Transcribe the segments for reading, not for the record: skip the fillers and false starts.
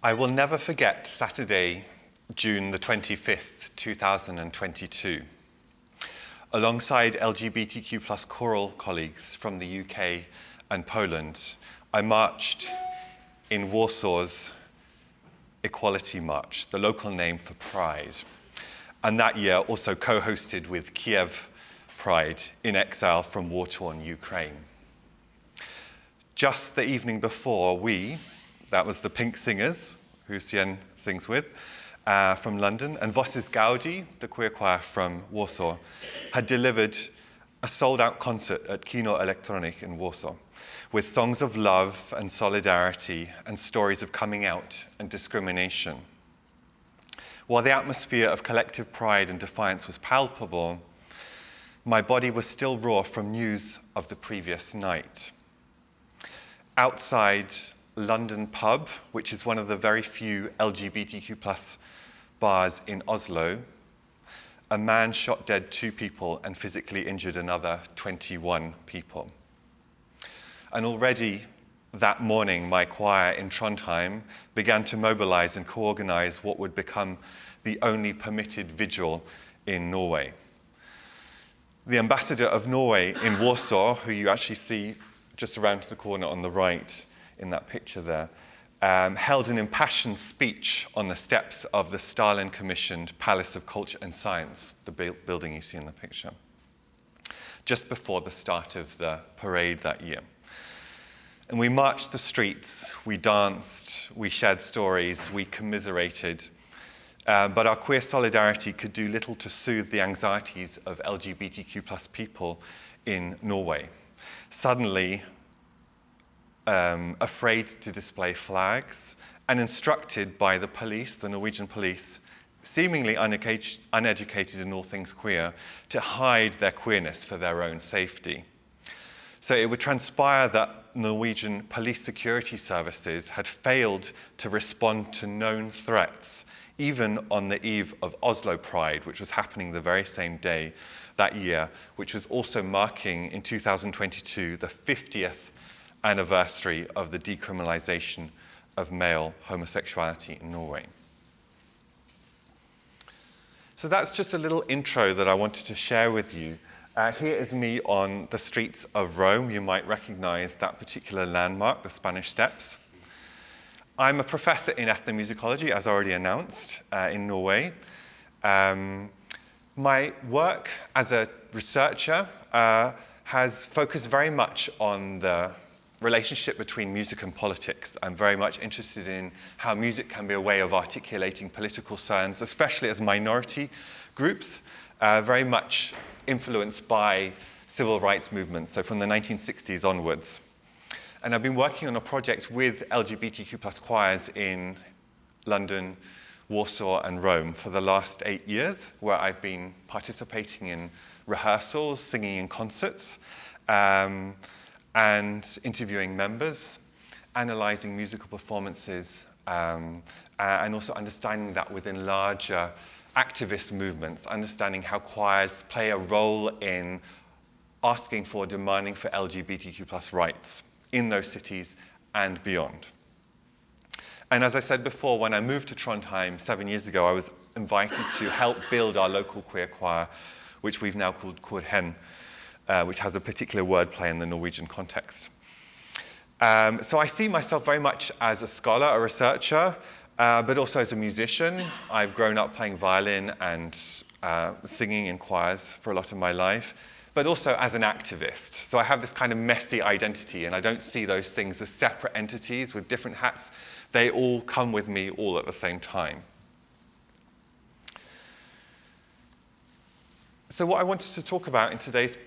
I will never forget Saturday, June the 25th, 2022. Alongside LGBTQ+ choral colleagues from the UK and Poland, I marched in Warsaw's Equality March, the local name for Pride, and that year also co-hosted with Kiev Pride in exile from war-torn Ukraine. Just the evening before, that was the Pink Singers, who Sien sings with, from London, and Voces Gaudi, the queer choir from Warsaw, had delivered a sold-out concert at Kino Elektronik in Warsaw, with songs of love and solidarity and stories of coming out and discrimination. While the atmosphere of collective pride and defiance was palpable, my body was still raw from news of the previous night. Outside London pub, which is one of the very few LGBTQ+ bars in Oslo, a man shot dead 2 people and physically injured another 21 people. And already that morning, my choir in Trondheim began to mobilize and co-organize what would become the only permitted vigil in Norway. The ambassador of Norway in Warsaw, who you actually see just around the corner on the right in that picture there, held an impassioned speech on the steps of the Stalin-commissioned Palace of Culture and Science, the building you see in the picture, just before the start of the parade that year. And we marched the streets, we danced, we shared stories, we commiserated, but our queer solidarity could do little to soothe the anxieties of LGBTQ+ people in Norway. Suddenly, afraid to display flags and instructed by the police, the Norwegian police, seemingly uneducated in all things queer, to hide their queerness for their own safety. So it would transpire that Norwegian police security services had failed to respond to known threats, even on the eve of Oslo Pride, which was happening the very same day that year, which was also marking in 2022 the 50th anniversary of the decriminalization of male homosexuality in Norway. So that's just a little intro that I wanted to share with you. Here is me on the streets of Rome. You might recognize that particular landmark, the Spanish Steps. I'm a professor in ethnomusicology, as already announced, in Norway. My work as a researcher has focused very much on the relationship between music and politics. I'm very much interested in how music can be a way of articulating political concerns, especially as minority groups, very much influenced by civil rights movements, so from the 1960s onwards. And I've been working on a project with LGBTQ+ choirs in London, Warsaw, and Rome for the last 8 years, where I've been participating in rehearsals, singing in concerts, and interviewing members, analyzing musical performances, and also understanding that within larger activist movements, understanding how choirs play a role in asking for, demanding for LGBTQ+ rights in those cities and beyond. And as I said before, when I moved to Trondheim 7 years ago, I was invited to help build our local queer choir, which we've now called Kor Hen, which has a particular wordplay in the Norwegian context. So I see myself very much as a scholar, a researcher, but also as a musician. I've grown up playing violin and singing in choirs for a lot of my life, but also as an activist. So I have this kind of messy identity, and I don't see those things as separate entities with different hats. They all come with me all at the same time. So what I wanted to talk about in today's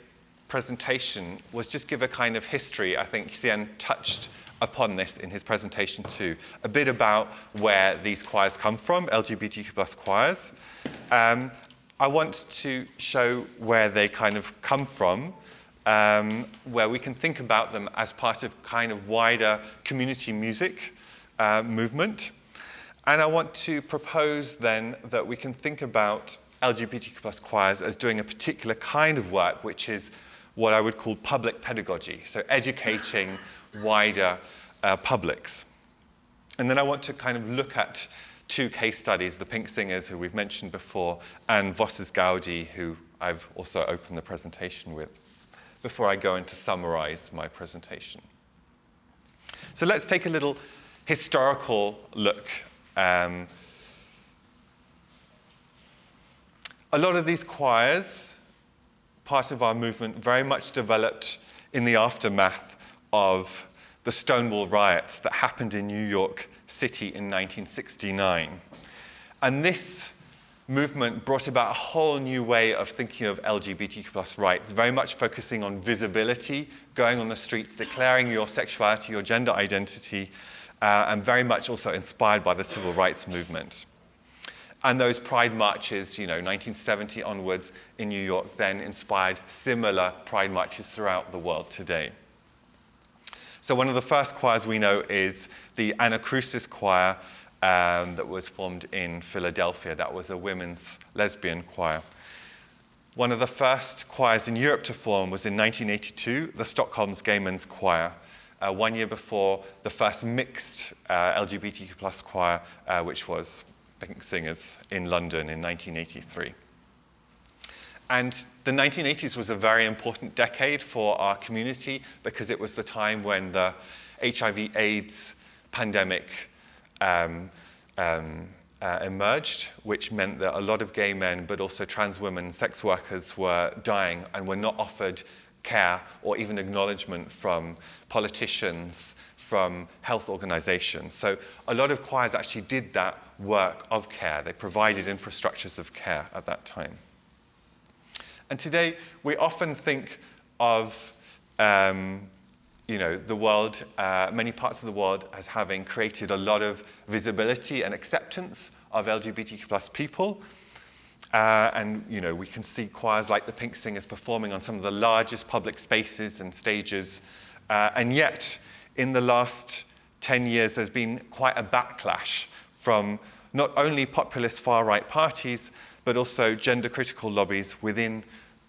presentation was just give a kind of history. I think Sien touched upon this in his presentation too, a bit about where these choirs come from, LGBTQ+ choirs. I want to show where they kind of come from, where we can think about them as part of kind of wider community music movement. And I want to propose then that we can think about LGBTQ+ choirs as doing a particular kind of work, which is what I would call public pedagogy, so educating wider publics. And then I want to kind of look at two case studies, the Pink Singers, who we've mentioned before, and Voss's Gaudi, who I've also opened the presentation with, before I go in to summarize my presentation. So let's take a little historical look. A lot of these choirs, part of our movement, very much developed in the aftermath of the Stonewall riots that happened in New York City in 1969. And this movement brought about a whole new way of thinking of LGBTQ+ rights, very much focusing on visibility, going on the streets, declaring your sexuality, your gender identity, and very much also inspired by the civil rights movement. And those pride marches, 1970 onwards in New York, then inspired similar pride marches throughout the world today. So one of the first choirs we know is the Anacrusis Choir that was formed in Philadelphia. That was a women's lesbian choir. One of the first choirs in Europe to form was in 1982, the Stockholm's Gay Men's Choir, 1 year before the first mixed LGBTQ+ choir, which was Pink Singers in London in 1983. And the 1980s was a very important decade for our community because it was the time when the HIV/AIDS pandemic emerged, which meant that a lot of gay men, but also trans women and sex workers were dying and were not offered care or even acknowledgement from politicians, from health organizations. So a lot of choirs actually did that work of care. They provided infrastructures of care at that time. And today, we often think of the world, many parts of the world, as having created a lot of visibility and acceptance of LGBTQ+ people. We can see choirs like the Pink Singers performing on some of the largest public spaces and stages. And yet, in the last 10 years, there's been quite a backlash from not only populist far-right parties, but also gender-critical lobbies within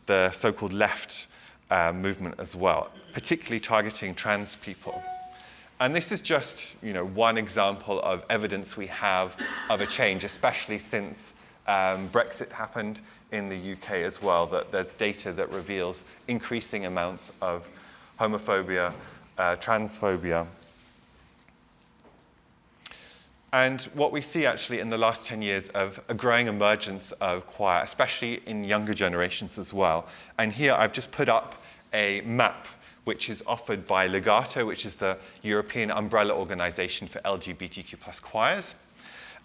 the so-called left movement as well, particularly targeting trans people. And this is just one example of evidence we have of a change, especially since Brexit happened in the UK as well, that there's data that reveals increasing amounts of homophobia, transphobia. And what we see actually in the last 10 years of a growing emergence of choir, especially in younger generations as well. And here I've just put up a map which is offered by Legato, which is the European umbrella organization for LGBTQ+ choirs.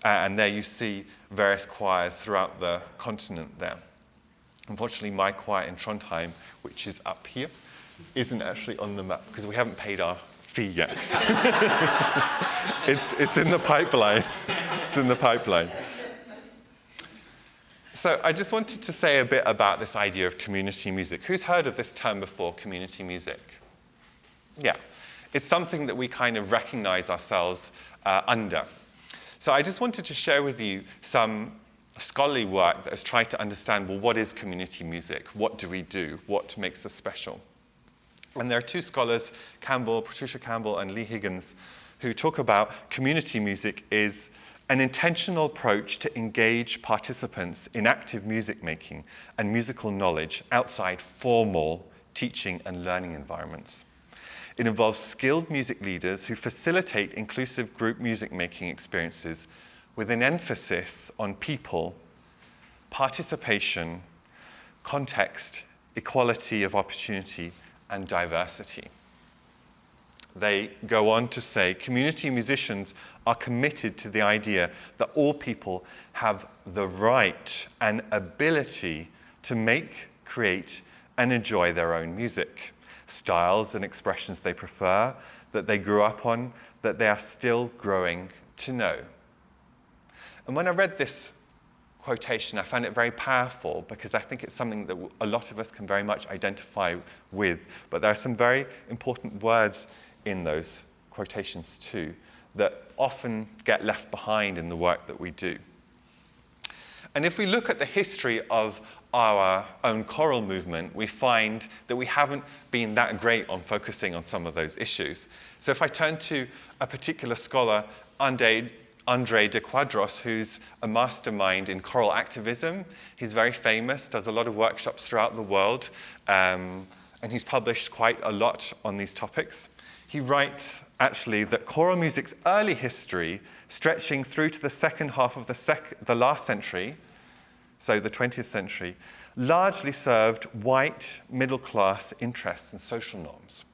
And there you see various choirs throughout the continent there. Unfortunately, my choir in Trondheim, which is up here, isn't actually on the map because we haven't paid our fee yet. It's in the pipeline. It's in the pipeline. So I just wanted to say a bit about this idea of community music. Who's heard of this term before, community music? Yeah. It's something that we kind of recognize ourselves under. So I just wanted to share with you some scholarly work that has tried to understand, well, what is community music? What do we do? What makes us special? And there are two scholars, Patricia Campbell and Lee Higgins, who talk about community music is an intentional approach to engage participants in active music making and musical knowledge outside formal teaching and learning environments. It involves skilled music leaders who facilitate inclusive group music making experiences with an emphasis on people, participation, context, equality of opportunity, and diversity. They go on to say, community musicians are committed to the idea that all people have the right and ability to make, create, and enjoy their own music, styles and expressions they prefer, that they grew up on, that they are still growing to know. And when I read this quotation, I found it very powerful because I think it's something that a lot of us can very much identify with. But there are some very important words in those quotations too that often get left behind in the work that we do. And if we look at the history of our own choral movement, we find that we haven't been that great on focusing on some of those issues. So if I turn to a particular scholar, Andre de Quadros, who's a mastermind in choral activism. He's very famous, does a lot of workshops throughout the world, and he's published quite a lot on these topics. He writes, actually, that choral music's early history, stretching through to the second half of the last century, so the 20th century, largely served white, middle-class interests and social norms.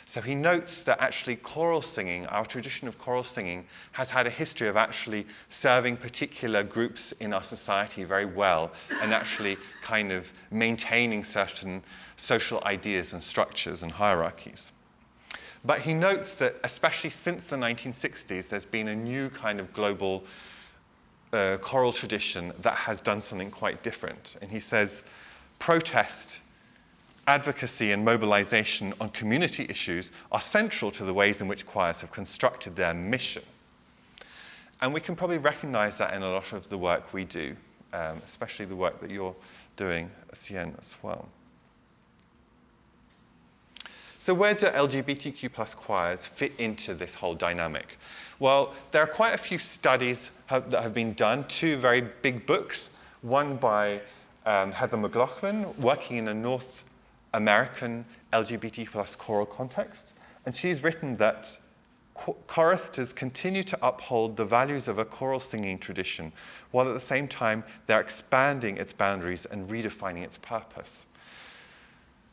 So he notes that actually choral singing, our tradition of choral singing, has had a history of actually serving particular groups in our society very well and actually kind of maintaining certain social ideas and structures and hierarchies. But he notes that especially since the 1960s, there's been a new kind of global choral tradition that has done something quite different. And he says, protest, advocacy and mobilization on community issues are central to the ways in which choirs have constructed their mission. And we can probably recognize that in a lot of the work we do, especially the work that you're doing, Sien, as well. So where do LGBTQ plus choirs fit into this whole dynamic? Well, there are quite a few studies that have been done, 2 very big books, one by Heather McLaughlin, working in a North American LGBT plus choral context, and she's written that choristers continue to uphold the values of a choral singing tradition, while at the same time they're expanding its boundaries and redefining its purpose.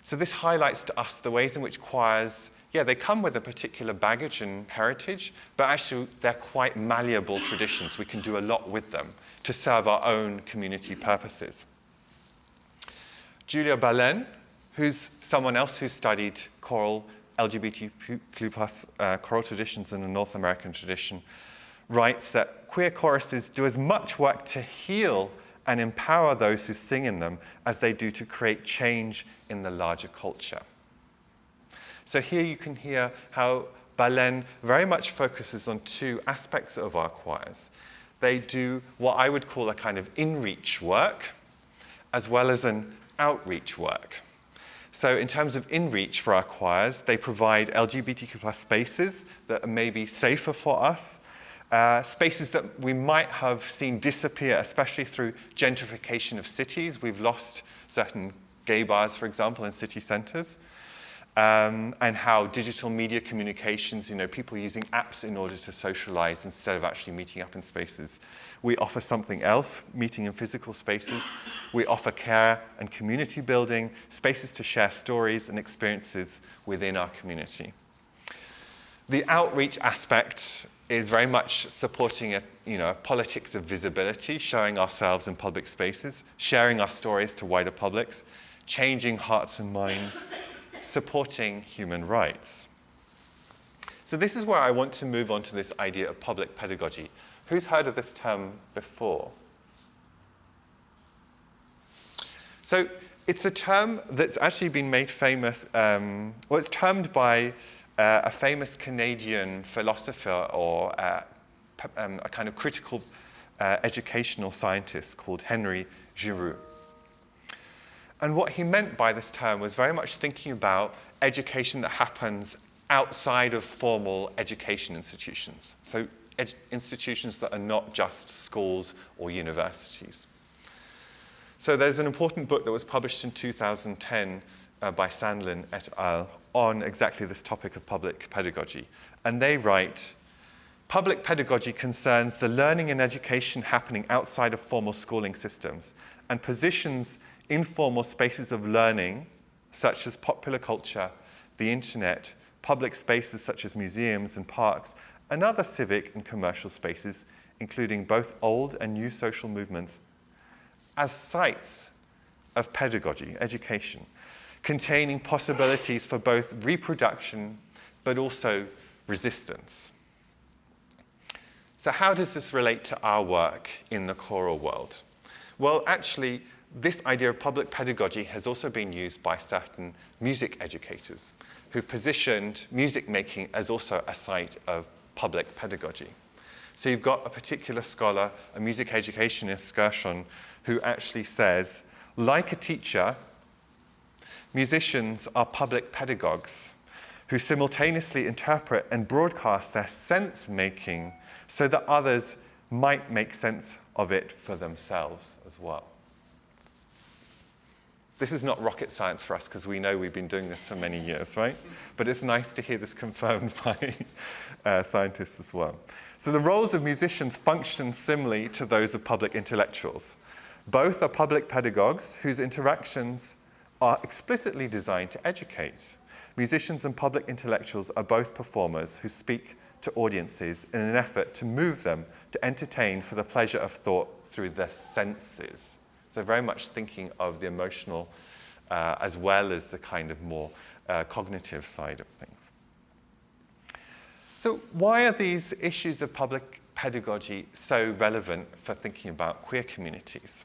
So this highlights to us the ways in which choirs, they come with a particular baggage and heritage, but actually they're quite malleable traditions. We can do a lot with them to serve our own community purposes. Julia Balen, who's someone else who studied choral, LGBTQ plus choral traditions in the North American tradition, writes that queer choruses do as much work to heal and empower those who sing in them as they do to create change in the larger culture. So here you can hear how Balen very much focuses on 2 aspects of our choirs. They do what I would call a kind of in-reach work, as well as an outreach work. So in terms of in-reach for our choirs, they provide LGBTQ plus spaces that are maybe safer for us, spaces that we might have seen disappear, especially through gentrification of cities. We've lost certain gay bars, for example, in city centres, and how digital media communications, people using apps in order to socialize instead of actually meeting up in spaces. We offer something else, meeting in physical spaces. We offer care and community building, spaces to share stories and experiences within our community. The outreach aspect is very much supporting a politics of visibility, showing ourselves in public spaces, sharing our stories to wider publics, changing hearts and minds, supporting human rights. So this is where I want to move on to this idea of public pedagogy. Who's heard of this term before? So it's a term that's actually been made famous, it's termed by a famous Canadian philosopher or a kind of critical educational scientist called Henry Giroux. And what he meant by this term was very much thinking about education that happens outside of formal education institutions. So institutions that are not just schools or universities. So there's an important book that was published in 2010 by Sandlin et al. On exactly this topic of public pedagogy. And they write, public pedagogy concerns the learning and education happening outside of formal schooling systems and positions informal spaces of learning, such as popular culture, the internet, public spaces such as museums and parks, and other civic and commercial spaces, including both old and new social movements, as sites of pedagogy, education, containing possibilities for both reproduction but also resistance. So how does this relate to our work in the choral world? Well, actually, this idea of public pedagogy has also been used by certain music educators who've positioned music making as also a site of public pedagogy. So you've got a particular scholar, a music educationist, Gershon, who actually says, like a teacher, musicians are public pedagogues who simultaneously interpret and broadcast their sense-making so that others might make sense of it for themselves as well. This is not rocket science for us because we know we've been doing this for many years, right? But it's nice to hear this confirmed by scientists as well. So the roles of musicians function similarly to those of public intellectuals. Both are public pedagogues whose interactions are explicitly designed to educate. Musicians and public intellectuals are both performers who speak to audiences in an effort to move them to entertain for the pleasure of thought through their senses. So very much thinking of the emotional as well as the kind of more cognitive side of things. So why are these issues of public pedagogy so relevant for thinking about queer communities?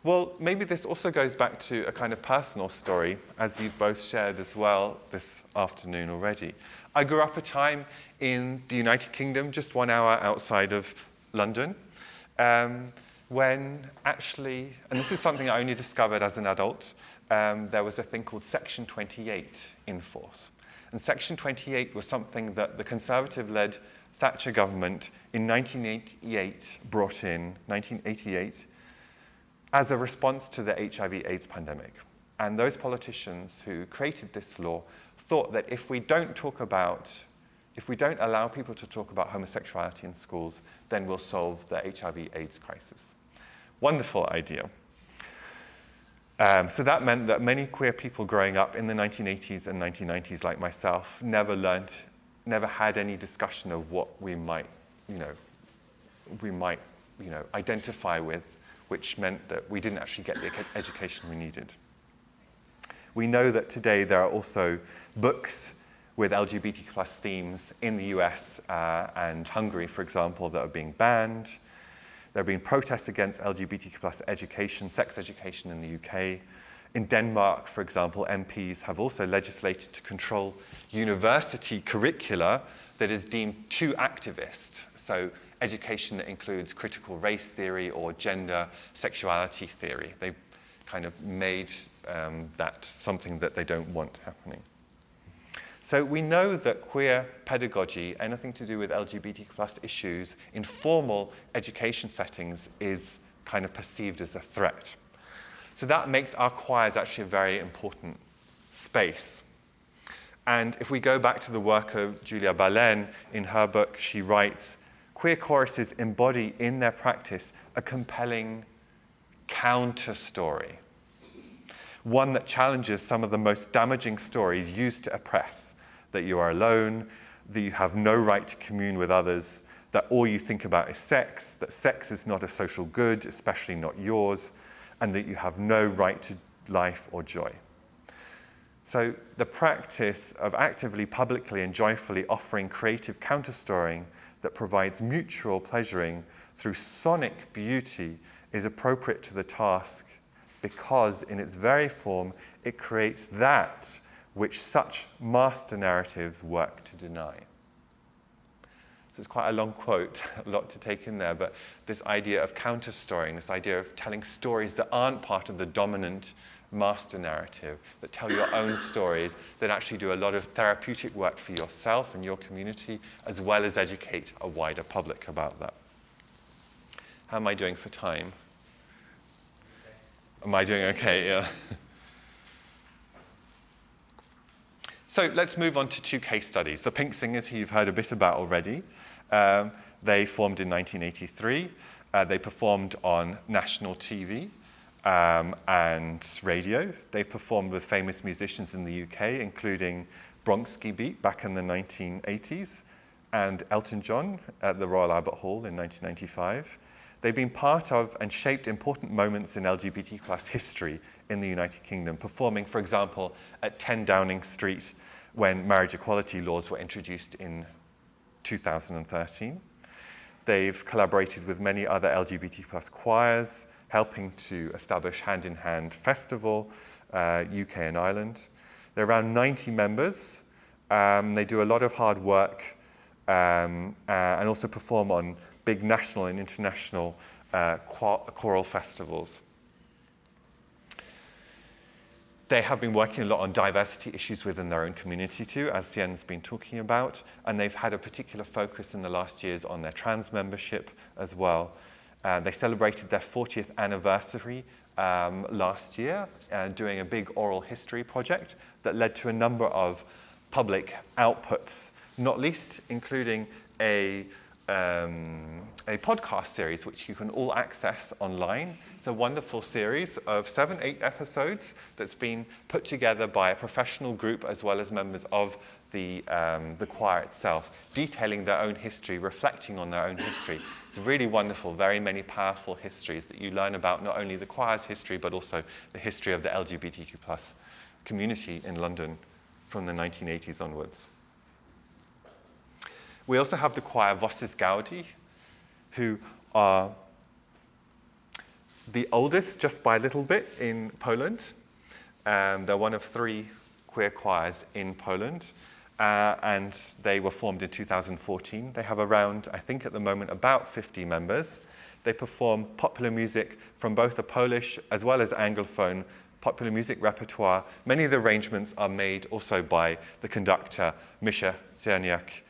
Well, maybe this also goes back to a kind of personal story, as you've both shared as well this afternoon already. I grew up a time in the United Kingdom, just 1 hour outside of London, when actually, and this is something I only discovered as an adult, there was a thing called Section 28 in force. And Section 28 was something that the Conservative-led Thatcher government in 1988 brought in, 1988, as a response to the HIV/AIDS pandemic. And those politicians who created this law thought that if we don't allow people to talk about homosexuality in schools, then we'll solve the HIV/AIDS crisis. Wonderful idea. So that meant that many queer people growing up in the 1980s and 1990s, like myself, never had any discussion of what we might identify with, which meant that we didn't actually get the education we needed. We know that today there are also books with LGBTQ+ themes in the US and Hungary, for example, that are being banned. There have been protests against LGBTQ+ education, sex education in the UK. In Denmark, for example, MPs have also legislated to control university curricula that is deemed too activist. So education that includes critical race theory or gender sexuality theory. They've kind of made that something that they don't want happening. So we know that queer pedagogy, anything to do with LGBTQ+ issues in formal education settings, is kind of perceived as a threat. So that makes our choirs actually a very important space. And if we go back to the work of Julia Balen, in her book, she writes, queer choruses embody in their practice a compelling counter-story, one that challenges some of the most damaging stories used to oppress, that you are alone, that you have no right to commune with others, that all you think about is sex, that sex is not a social good, especially not yours, and that you have no right to life or joy. So the practice of actively, publicly, and joyfully offering creative counter-storying that provides mutual pleasuring through sonic beauty is appropriate to the task, because in its very form, it creates that which such master narratives work to deny. So it's quite a long quote, a lot to take in there, but this idea of counter-storying, this idea of telling stories that aren't part of the dominant master narrative, that tell your own stories, that actually do a lot of therapeutic work for yourself and your community, as well as educate a wider public about that. How am I doing for time? Am I doing okay? Yeah. So let's move on to two case studies. The Pink Singers, who you've heard a bit about already. They formed in 1983. They performed on national TV and radio. They performed with famous musicians in the UK, including Bronski Beat back in the 1980s, and Elton John at the Royal Albert Hall in 1995. They've been part of and shaped important moments in LGBT+ history in the United Kingdom, performing, for example, at 10 Downing Street when marriage equality laws were introduced in 2013. They've collaborated with many other LGBT+ choirs, helping to establish Hand in Hand Festival, UK and Ireland. There are around 90 members. They do a lot of hard work and also perform on big national and international choral festivals. They have been working a lot on diversity issues within their own community too, as Sien's been talking about, and they've had a particular focus in the last years on their trans membership as well. They celebrated their 40th anniversary last year, doing a big oral history project that led to a number of public outputs, not least including a podcast series which you can all access online. It's a wonderful series of 7-8 episodes that's been put together by a professional group as well as members of the choir itself, detailing their own history, reflecting on their own history. It's really wonderful, very many powerful histories that you learn about not only the choir's history but also the history of the LGBTQ plus community in London from the 1980s onwards. We also have the choir Voces Gaudi, who are the oldest, just by a little bit, in Poland. They're one of 3 queer choirs in Poland, and they were formed in 2014. They have around, I think at the moment, about 50 members. They perform popular music from both the Polish as well as Anglophone popular music repertoire. Many of the arrangements are made also by the conductor, Misha Czerniak.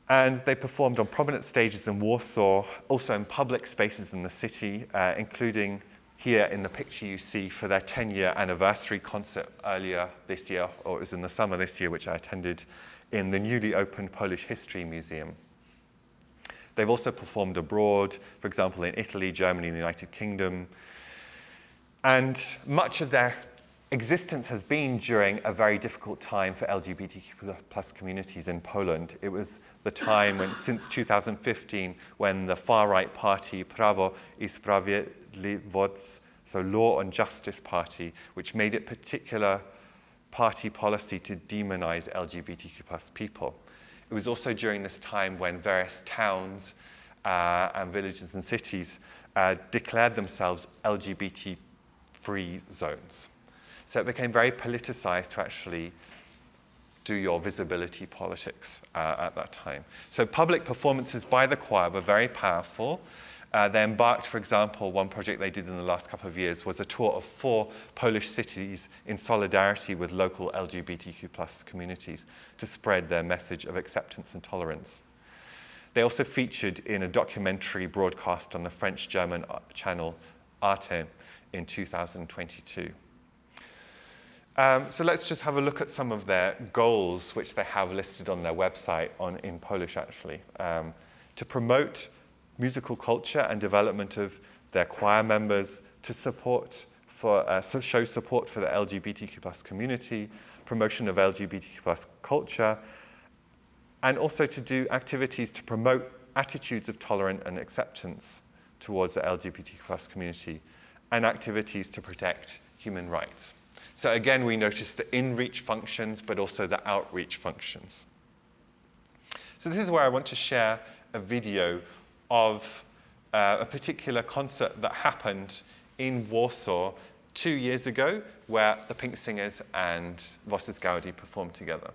And they performed on prominent stages in Warsaw, also in public spaces in the city, including here in the picture you see for their 10-year anniversary concert earlier this year, or it was in the summer this year, which I attended in the newly opened Polish History Museum. They've also performed abroad, for example, in Italy, Germany, and the United Kingdom. And much of their existence has been during a very difficult time for LGBTQ plus communities in Poland. It was the time when, since 2015, when the far-right party Prawo i Sprawiedliwość, so Law and Justice Party, which made it particular party policy to demonize LGBTQ plus people. It was also during this time when various towns and villages and cities declared themselves LGBT-free zones. So it became very politicized to actually do your visibility politics at that time. So public performances by the choir were very powerful. They embarked, for example, one project they did in the last couple of years was a tour of 4 Polish cities in solidarity with local LGBTQ plus communities to spread their message of acceptance and tolerance. They also featured in a documentary broadcast on the French-German channel Arte in 2022. So let's just have a look at some of their goals, which they have listed on their website in Polish, actually, to promote musical culture and development of their choir members, to show support for the LGBTQ plus community, promotion of LGBTQ plus culture, and also to do activities to promote attitudes of tolerance and acceptance towards the LGBTQ plus community, and activities to protect human rights. So again, we notice the in-reach functions, but also the outreach functions. So this is where I want to share a video of a particular concert that happened in Warsaw 2 years ago, where the Pink Singers and Voces Gaudi performed together.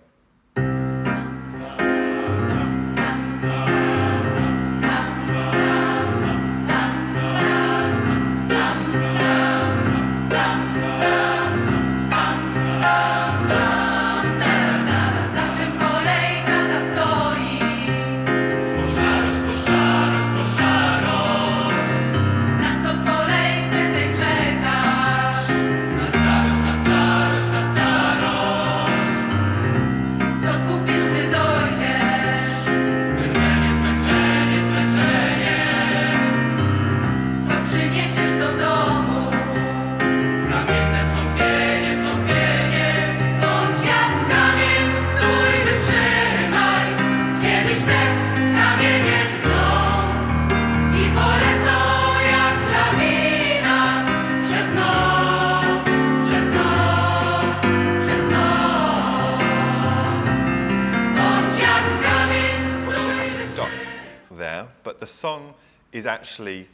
But the song is actually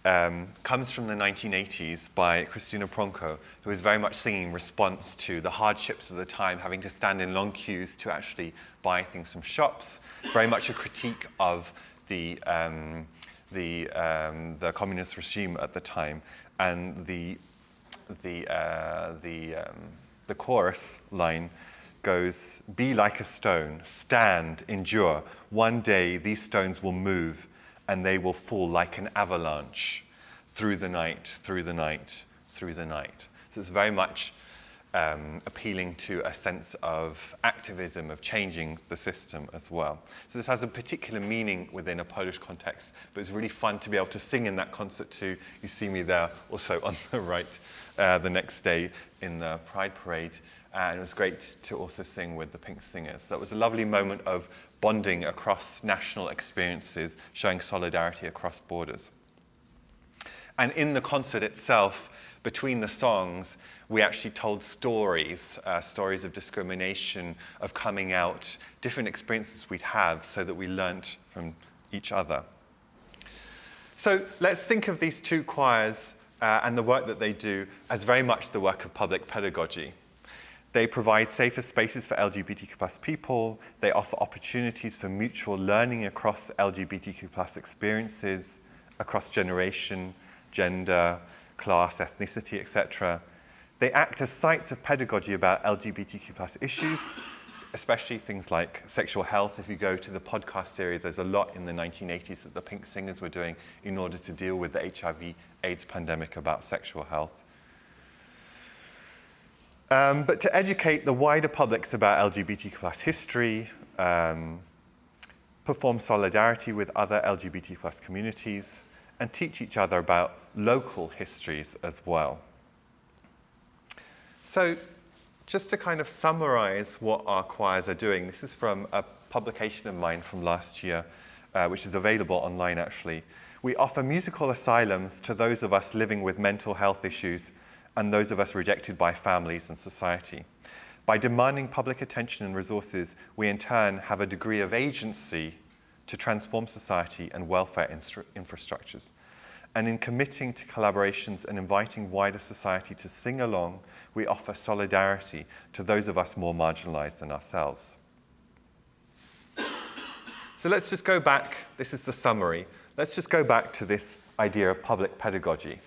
comes from the 1980s by Krystyna Pronko, who was very much singing in response to the hardships of the time, having to stand in long queues to actually buy things from shops. Very much a critique of the communist regime at the time, and the the chorus line goes, "Be like a stone, stand, endure. One day these stones will move and they will fall like an avalanche through the night, through the night, through the night." So it's very much appealing to a sense of activism, of changing the system as well. So this has a particular meaning within a Polish context, but it's really fun to be able to sing in that concert too. You see me there also on the right the next day in the Pride Parade. And it was great to also sing with the Pink Singers. That was a lovely moment of bonding across national experiences, showing solidarity across borders. And in the concert itself, between the songs, we actually told stories, stories of discrimination, of coming out, different experiences we'd have so that we learnt from each other. So let's think of these two choirs and the work that they do as very much the work of public pedagogy. They provide safer spaces for LGBTQ+ people. They offer opportunities for mutual learning across LGBTQ+ experiences, across generation, gender, class, ethnicity, etc. They act as sites of pedagogy about LGBTQ+ issues, especially things like sexual health. If you go to the podcast series, there's a lot in the 1980s that the Pink Singers were doing in order to deal with the HIV/AIDS pandemic about sexual health. But to educate the wider publics about LGBTQ+ history, perform solidarity with other LGBT+ communities, and teach each other about local histories as well. So just to kind of summarize what our choirs are doing, this is from a publication of mine from last year, which is available online actually. We offer musical asylums to those of us living with mental health issues and those of us rejected by families and society. By demanding public attention and resources, we in turn have a degree of agency to transform society and welfare infrastructures. And in committing to collaborations and inviting wider society to sing along, we offer solidarity to those of us more marginalized than ourselves. So let's just go back, this is the summary. Let's just go back to this idea of public pedagogy.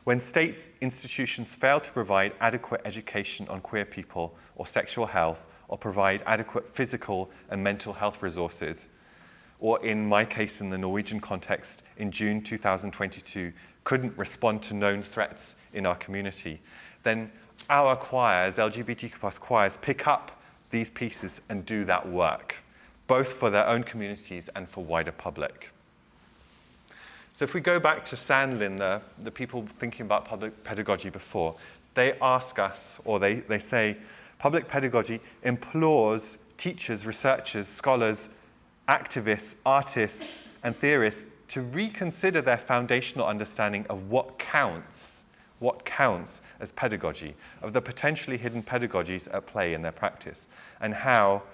When state institutions fail to provide adequate education on queer people or sexual health, or provide adequate physical and mental health resources, or in my case in the Norwegian context, in June 2022, couldn't respond to known threats in our community, then our choirs, LGBTQ+ choirs, pick up these pieces and do that work, both for their own communities and for wider public. So if we go back to Sandlin, the people thinking about public pedagogy before, they ask us, or they say, public pedagogy implores teachers, researchers, scholars, activists, artists, and theorists to reconsider their foundational understanding of what counts as pedagogy, of the potentially hidden pedagogies at play in their practice, and how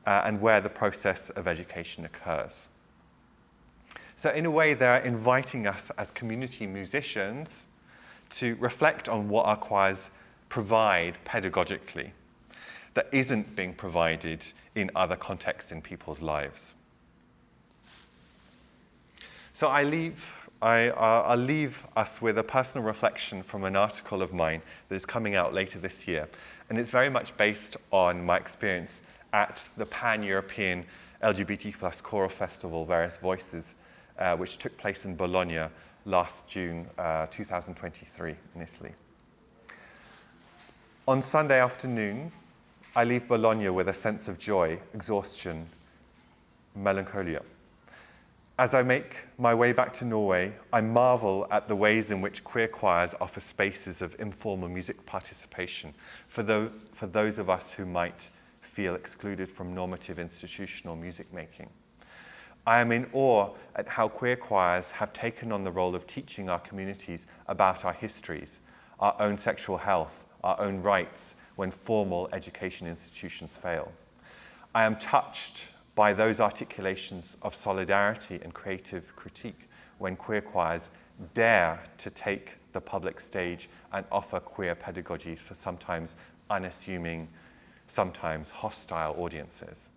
and where the process of education occurs. So in a way, they're inviting us as community musicians to reflect on what our choirs provide pedagogically that isn't being provided in other contexts in people's lives. So I'll leave us with a personal reflection from an article of mine that is coming out later this year. And it's very much based on my experience at the Pan-European LGBT+ Choral Festival, Various Voices, which took place in Bologna last June 2023 in Italy. On Sunday afternoon, I leave Bologna with a sense of joy, exhaustion, melancholia. As I make my way back to Norway, I marvel at the ways in which queer choirs offer spaces of informal music participation for those of us who might feel excluded from normative institutional music making. I am in awe at how queer choirs have taken on the role of teaching our communities about our histories, our own sexual health, our own rights when formal education institutions fail. I am touched by those articulations of solidarity and creative critique when queer choirs dare to take the public stage and offer queer pedagogies for sometimes unassuming, sometimes hostile audiences.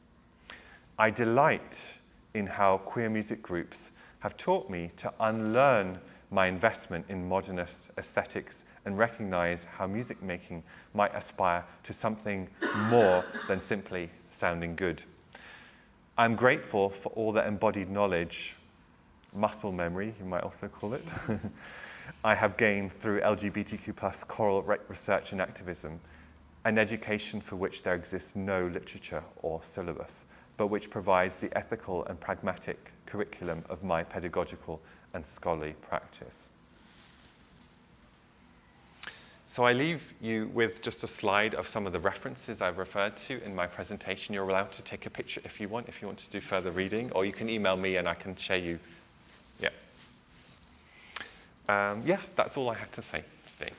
I delight in how queer music groups have taught me to unlearn my investment in modernist aesthetics and recognise how music making might aspire to something more than simply sounding good. I'm grateful for all the embodied knowledge, muscle memory, you might also call it, I have gained through LGBTQ+ choral research and activism, an education for which there exists no literature or syllabus, but which provides the ethical and pragmatic curriculum of my pedagogical and scholarly practice. So I leave you with just a slide of some of the references I've referred to in my presentation. You're allowed to take a picture if you want to do further reading, or you can email me and I can share you. Yeah, that's all I had to say, Steve.